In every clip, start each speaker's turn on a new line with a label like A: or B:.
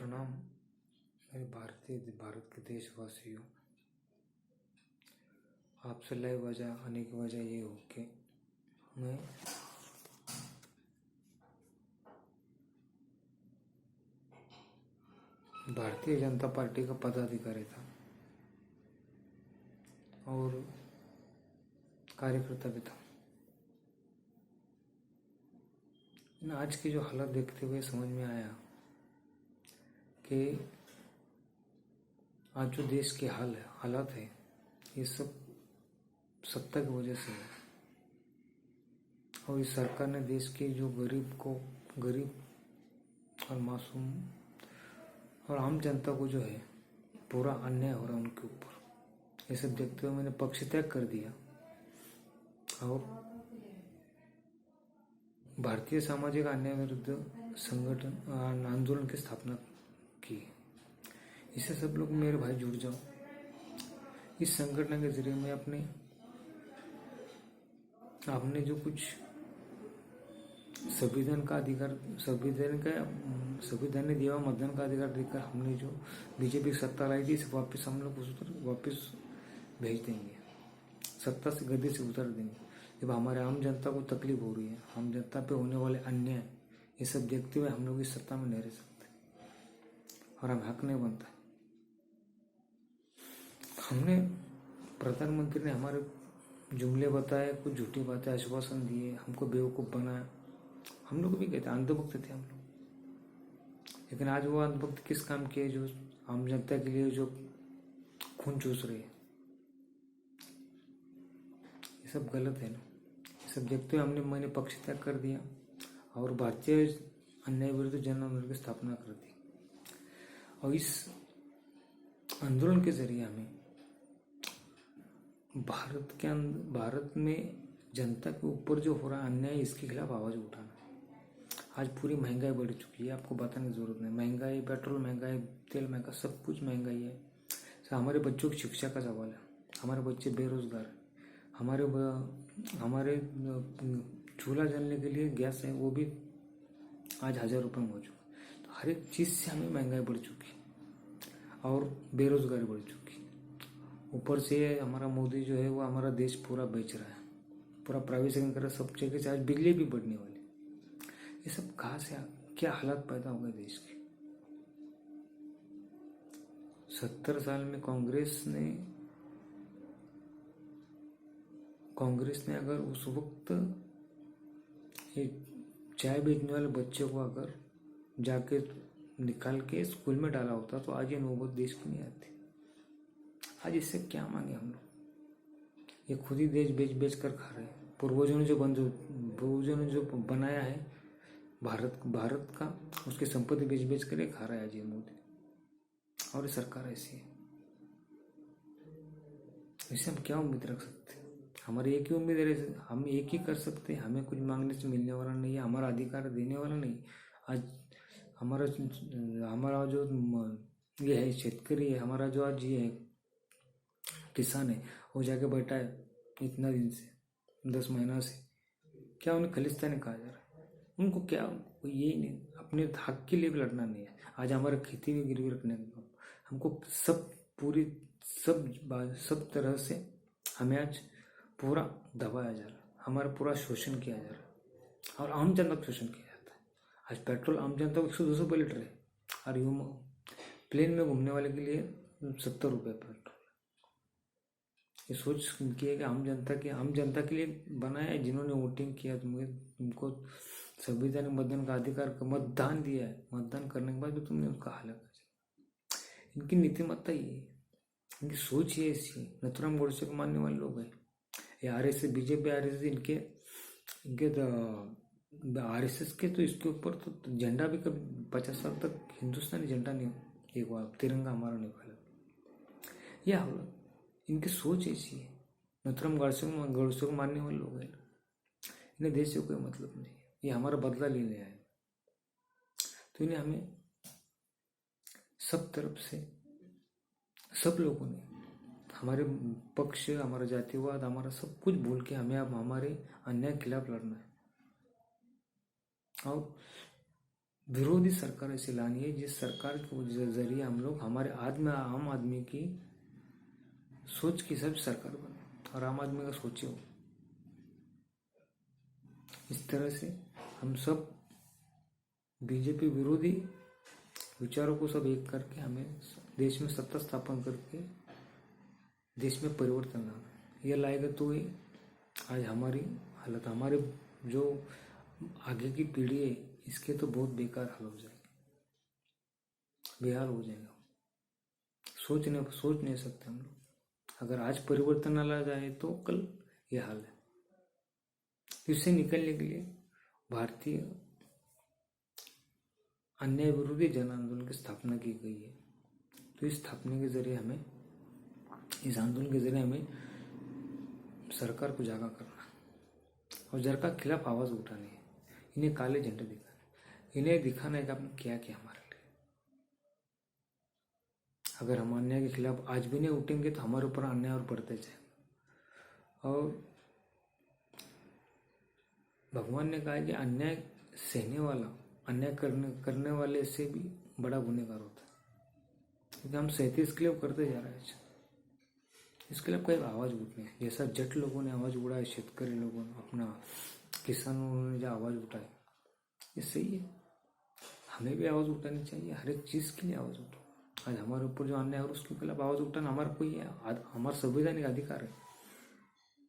A: प्रणाम मेरे भारत के देशवासियों। आपसे लाइव आने की वजह ये हो कि मैं भारतीय जनता पार्टी का पदाधिकारी था और कार्यकर्ता भी था। आज की जो हालत देखते हुए समझ में आया कि आज जो देश की हालत है ये सब सत्ता की वजह से है। और इस सरकार ने देश के जो गरीब और मासूम और आम जनता को जो है पूरा अन्याय हो रहा है उनके ऊपर। ये सब देखते हुए मैंने पक्ष त्याग कर दिया और भारतीय सामाजिक अन्याय विरुद्ध संगठन आंदोलन की स्थापना की। इससे सब लोग मेरे भाई जुड़ जाओ। इस संगठन के जरिए मैं आपने जो कुछ संविधान ने दिया मतदान का अधिकार देकर हमने जो बीजेपी सत्ता लाई थी वापस हम लोग वापस भेज देंगे, सत्ता से गद्दी से उतार देंगे। जब हमारे आम जनता को तकलीफ हो रही है, आम जनता पे होने वाले अन्याय, ये सब देखते हुए हम लोग इस सत्ता में नहीं रह सकते और हम हक नहीं बनता। हमने प्रधानमंत्री ने हमारे जुमले बताए, कुछ झूठी बातें आश्वासन दिए, हमको बेवकूफ़ बनाया। हम लोग भी कहते अंधभक्त थे हम लोग, लेकिन आज वो अंधभक्त किस काम के जो आम जनता के लिए जो खून चूस रहे हैं। ये सब गलत है ना। ये सब देखते हुए मैंने पक्ष त्याग कर दिया और भारतीय अन्याय विरुद्ध जन आंदोलन की स्थापना कर दी। और इस आंदोलन के जरिए हमें भारत में जनता के ऊपर जो हो रहा अन्याय, इसके खिलाफ आवाज़ उठाना। आज पूरी महंगाई बढ़ चुकी है, आपको बताने की जरूरत नहीं। महंगाई, पेट्रोल महंगाई, तेल महंगा, सब कुछ महंगाई है। हमारे बच्चों की शिक्षा का सवाल है, हमारे बच्चे बेरोजगार हैं, हमारे चूल्हा जलने के लिए गैस है वो भी आज 1000 रुपये में हो चुका। तो हर एक चीज़ से हमें महंगाई बढ़ चुकी और बेरोजगारी बढ़ चुकी। ऊपर से हमारा मोदी जो है वो हमारा देश पूरा बेच रहा है, पूरा प्राइवेटाइजेशन कर रहा है सब जगह से। आज बिजली भी बढ़ने वाली। ये सब कहाँ से क्या हालत पैदा हो गए देश की। 70 साल में कांग्रेस ने अगर उस वक्त चाय बेचने वाले बच्चे को अगर जाके निकाल के स्कूल में डाला होता तो आज ये नौबत देश की नहीं आती। आज इससे क्या मांगे हम लोग। ये खुद ही देश बेच कर खा रहे हैं। पूर्वजों ने जो बनाया है भारत का, उसकी संपत्ति बेच कर ये खा रहा है आज ये मोदी और ये सरकार ऐसी है। इससे हम क्या उम्मीद रख सकते हैं। हमारी एक ही उम्मीद है, हम एक ही कर सकते हैं। हमें कुछ मांगने से मिलने वाला नहीं है, हमारा अधिकार देने वाला नहीं। आज हमारा जो ये है शेतकरी है, हमारा जो आज ये है किसान है, वो जाके बैठा है इतना दिन से, 10 महीना से। क्या उन्हें खलिस्तानी कहा जा रहा है? उनको क्या, यही नहीं, अपने हक के लिए भी लड़ना नहीं है। आज हमारा खेती भी गिरवी रखने का, हमको सब तरह से हमें आज पूरा दबाया जा रहा है, हमारा पूरा शोषण किया जा रहा है और आम जनता का शोषण किया जाता है। आज पेट्रोल आम जनता को 100-200 रुपये लीटर है और यूँ प्लेन में घूमने वाले के लिए 70 रुपये पेट्रोल। ये सोच की है कि आम जनता के लिए बनाया है। जिन्होंने वोटिंग किया, तुमको संविधान में मतदान का अधिकार का मतदान दिया है, मतदान करने के बाद भी तुमने उनका हाल कर। इनकी नीतिमत्ता ये है, इनकी सोच ये ऐसी है। नथुराम गोडसे को मानने वाले लोग हैं। ये RSS, बीजेपी RSS, इनके RSS के तो इसके ऊपर तो झंडा भी कभी 50 साल तक हिंदुस्तानी झंडा नहीं, एक बार तिरंगा हमारा नहीं फैला। यह हालत, इनकी सोच ऐसी है। नथुराम गोडसे को मानने वाले लोग हैं। इन्हें देश से कोई मतलब नहीं है, ये हमारा बदला लेने आए। तो इन्हें हमें सब तरफ से सब लोगों ने हमारे पक्ष, हमारा जातिवाद, हमारा सब कुछ भूल के हमें अब हमारे अन्याय के खिलाफ लड़ना है। और विरोधी सरकार ऐसी लानी है जिस सरकार के जरिए हम लोग हमारे आम आदमी की सोच की सब सरकार बने और आम आदमी का सोचे हो। इस तरह से हम सब बीजेपी विरोधी विचारों को सब एक करके हमें देश में सत्ता स्थापन करके देश में परिवर्तन लाना। यह लाएगा तो ही आज हमारी हालत, हमारे जो आगे की पीढ़ी है इसके तो बहुत बेकार हाल हो जाएगा, बेहाल हो जाएगा। सोच नहीं सकते हम लोग। अगर आज परिवर्तन न ला जाए तो कल ये हाल है। इससे निकलने के लिए भारतीय अन्याय विरोधी जन आंदोलन की स्थापना की गई है। तो इस स्थापना के जरिए हमें, इस आंदोलन के जरिए हमें सरकार को जागा करना और सरकार के खिलाफ आवाज उठानी है। इन्हें काले झंडे दिखाने, इन्हें दिखाना है कि आपने क्या किया हमारे लिए। अगर हम अन्याय के खिलाफ आज भी नहीं उठेंगे तो हमारे ऊपर अन्याय और बढ़ते जाएगा। और भगवान ने कहा है कि अन्याय सहने वाला अन्याय करने वाले से भी बड़ा गुनहगार होता है, क्योंकि हम सहते इसके लिए करते जा रहे हैं। इसके लिए कोई आवाज उठनी है। जैसा जट लोगों ने आवाज उठाई, शेतकरी लोगों ने, अपना किसानों ने जो आवाज उठाई, ये सही है। हमें भी आवाज उठानी चाहिए। हर एक चीज के लिए आवाज उठाओ। आज हमारे ऊपर जो अन्याय है उसके खिलाफ आवाज उठाना हमारा कोई है, हमारा संवैधानिक अधिकार है।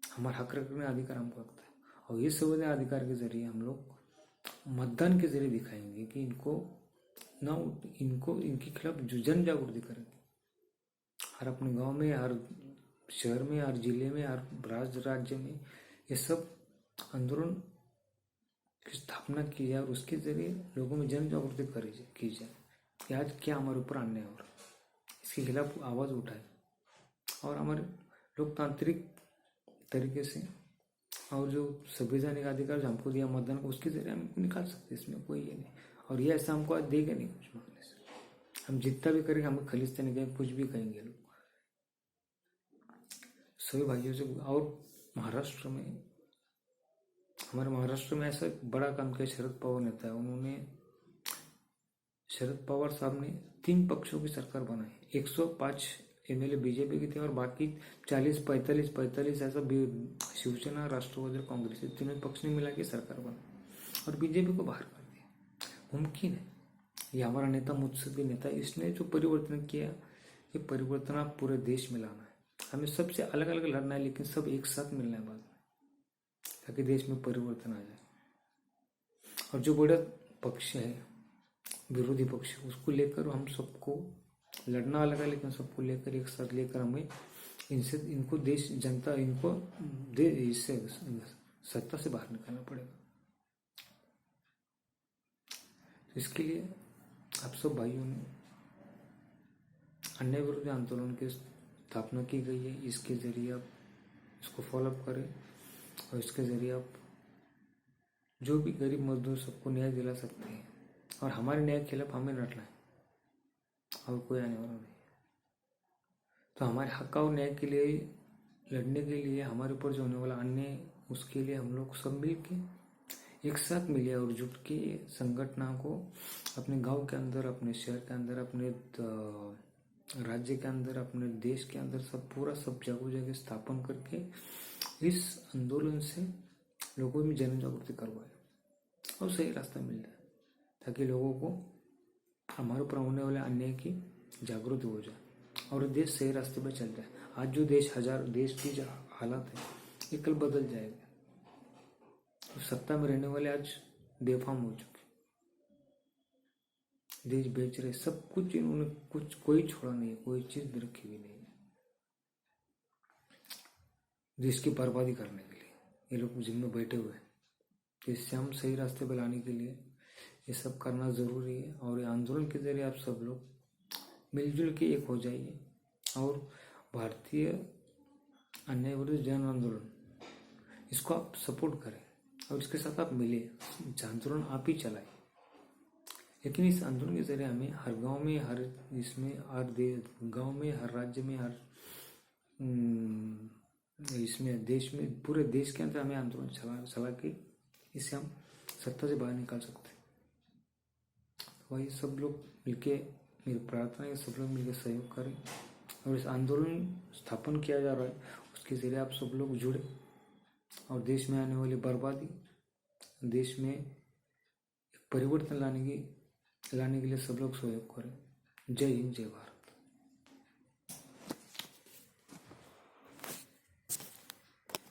A: हमारा हक रखने का अधिकार हमको लगता है। और ये संवैधानिक अधिकार के जरिए हम लोग मतदान के जरिए दिखाएंगे कि इनके खिलाफ जन जागृति करेंगे। हर अपने गांव में, हर शहर में, हर जिले में, हर राज्य में ये सब आंदोलन की स्थापना की जाए और उसके जरिए लोगों में जन जागृति की जाए कि आज क्या हमारे ऊपर अन्याय हो रहा है, इसके खिलाफ आवाज उठाए और हमारे लोकतांत्रिक तरीके से और जो संवैधानिक अधिकार जो हमको दिया मतदान को, उसके जरिए हम निकाल सकते हैं। इसमें कोई ये नहीं। और ये ऐसा हमको आज देगा नहीं कुछ मांगने से। हम जितना भी करेंगे हमें खलीजते नहीं कहेंगे, कुछ भी कहेंगे लोग सभी भाइयों से। और हमारे महाराष्ट्र में ऐसा बड़ा काम किया शरद पवार नेता है। उन्होंने, शरद पवार साहब ने 3 पक्षों की सरकार बनाई। 105 एमएलए बीजेपी की थे और बाकी 40-45 ऐसा शिवसेना, राष्ट्रवादी और कांग्रेस, तीनों पक्ष ने मिला के सरकार बनाई और बीजेपी को बाहर कर दिया। मुमकिन है। ये हमारा नेता, मुत्सद्दी नेता, इसने जो परिवर्तन किया, ये परिवर्तन आप पूरे देश में लाना है। हमें सबसे अलग अलग लड़ना है, लेकिन सब एक साथ मिलना है बाद में, ताकि देश में परिवर्तन आ जाए। और जो बड़ा पक्ष है, विरोधी पक्ष, उसको लेकर हम सबको लड़ना अलग है, लेकिन सबको लेकर एक साथ लेकर हमें इनको देश, जनता, इनको इससे सत्ता से बाहर निकालना पड़ेगा। तो इसके लिए आप सब भाइयों ने अन्याय विरोधी आंदोलन की स्थापना की गई है। इसके जरिए आप इसको फॉलोअप करें और इसके जरिए आप जो भी गरीब मजदूर सबको न्याय दिला सकते हैं। और हमारे न्याय के खिलाफ हमें लड़ना है और कोई आने वाला नहीं। तो हमारे हक और न्याय के लिए लड़ने के लिए, हमारे ऊपर जो होने वाला अन्याय, उसके लिए हम लोग सब मिल के एक साथ मिले और जुट के संगठन को अपने गांव के अंदर, अपने शहर के अंदर, अपने राज्य के अंदर, अपने देश के अंदर सब जगह स्थापन करके इस आंदोलन से लोगों में जन जागृति करवाए और सही रास्ता मिल जाए, ताकि लोगों को हमारे ऊपर होने वाले अन्याय की जागृति हो जाए और देश सही रास्ते पर चल जाए। आज जो देश की जो हालत है, ये कल बदल जाएगा। तो सत्ता में रहने वाले आज बेफाम हो चुके, देश बेच रहे, सब कुछ इन्होंने, कोई छोड़ा नहीं, कोई चीज भी रखी हुई नहीं है देश की बर्बादी करने के लिए। ये लोग जिनमें बैठे हुए हैं। इससे हम सही रास्ते पर लाने के लिए ये सब करना जरूरी है। और ये आंदोलन के जरिए आप सब लोग मिलजुल के एक हो जाइए और भारतीय अन्याय विरुद्ध जन आंदोलन, इसको आप सपोर्ट करें और इसके साथ आप मिले। आंदोलन आप ही चलाएं, लेकिन इस आंदोलन के जरिए हमें हर गांव में, हर गांव में, हर राज्य में, हर इसमें देश में, पूरे देश के अंदर हमें आंदोलन चला के इससे हम सत्ता से बाहर निकाल सकते हैं। तो वही सब लोग मिलके, मेरी प्रार्थना है सब लोग मिलके सहयोग करें और इस आंदोलन स्थापन किया जा रहा है उसके जरिए आप सब लोग जुड़े और देश में आने वाली बर्बादी, देश में एक परिवर्तन लाने के लिए सब लोग सहयोग करें। जय हिंद, जय भारत।